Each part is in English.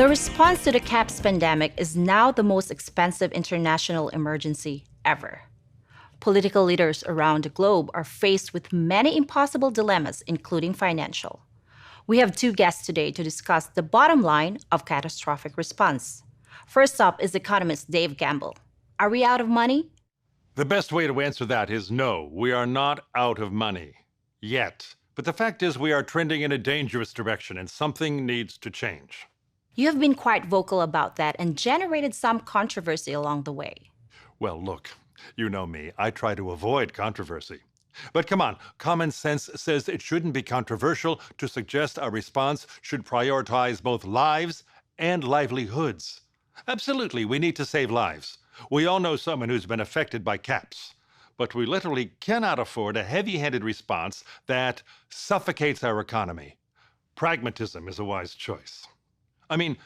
The response to the CAPS pandemic is now the most expensive international emergency ever. Political leaders around the globe are faced with many impossible dilemmas, including financial. We have two guests today to discuss the bottom line of catastrophic response. First up is economist Dave Gamble. Are we out of money? The best way to answer that is no, we are not out of money. Yet. But the fact is we are trending in a dangerous direction and something needs to change. You have been quite vocal about that and generated some controversy along the way. Well, look, you know me. I try to avoid controversy. But come on, common sense says it shouldn't be controversial to suggest our response should prioritize both lives and livelihoods. Absolutely, we need to save lives. We all know someone who's been affected by CAPS. But we literally cannot afford a heavy-handed response that suffocates our economy. Pragmatism is a wise choice. I mean,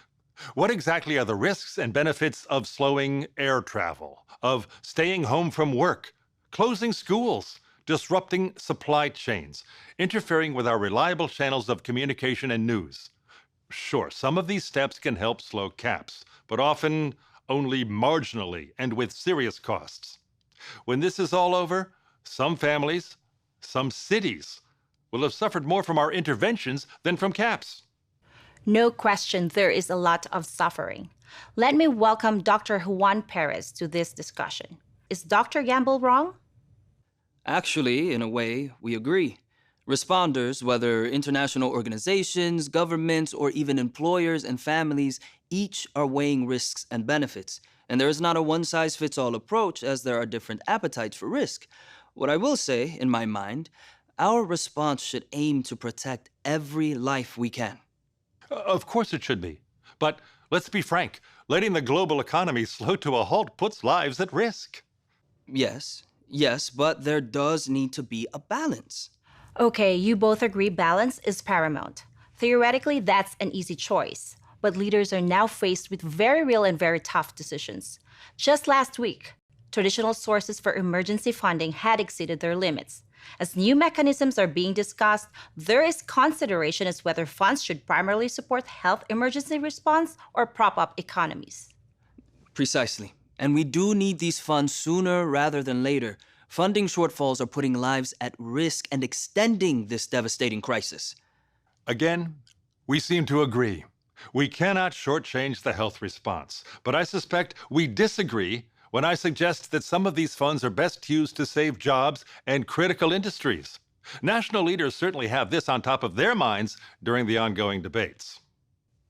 what exactly are the risks and benefits of slowing air travel, of staying home from work, closing schools, disrupting supply chains, interfering with our reliable channels of communication and news? Sure, some of these steps can help slow CAPS, but often only marginally and with serious costs. When this is all over, some families, some cities will have suffered more from our interventions than from CAPS. No question, there is a lot of suffering. Let me welcome Dr. Juan Perez to this discussion. Is Dr. Gamble wrong? Actually, in a way, we agree. Responders, whether international organizations, governments, or even employers and families, each are weighing risks and benefits. And there is not a one-size-fits-all approach, as there are different appetites for risk. What I will say, in my mind, our response should aim to protect every life we can. Of course it should be. But let's be frank, letting the global economy slow to a halt puts lives at risk. Yes, but there does need to be a balance. Okay, you both agree balance is paramount. Theoretically, that's an easy choice. But leaders are now faced with very real and very tough decisions. Just last week, traditional sources for emergency funding had exceeded their limits. As new mechanisms are being discussed, there is consideration as whether funds should primarily support health emergency response or prop up economies. Precisely. And we do need these funds sooner rather than later. Funding shortfalls are putting lives at risk and extending this devastating crisis. Again, we seem to agree. We cannot shortchange the health response, but I suspect we disagree when I suggest that some of these funds are best used to save jobs and critical industries. National leaders certainly have this on top of their minds during the ongoing debates.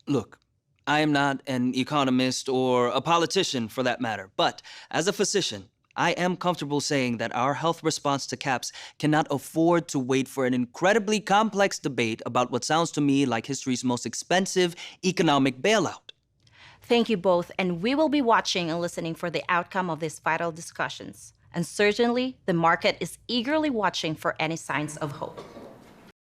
Look, I am not an economist or a politician for that matter, but as a physician, I am comfortable saying that our health response to CAPS cannot afford to wait for an incredibly complex debate about what sounds to me like history's most expensive economic bailout. Thank you both, and we will be watching and listening for the outcome of these vital discussions. And certainly, the market is eagerly watching for any signs of hope.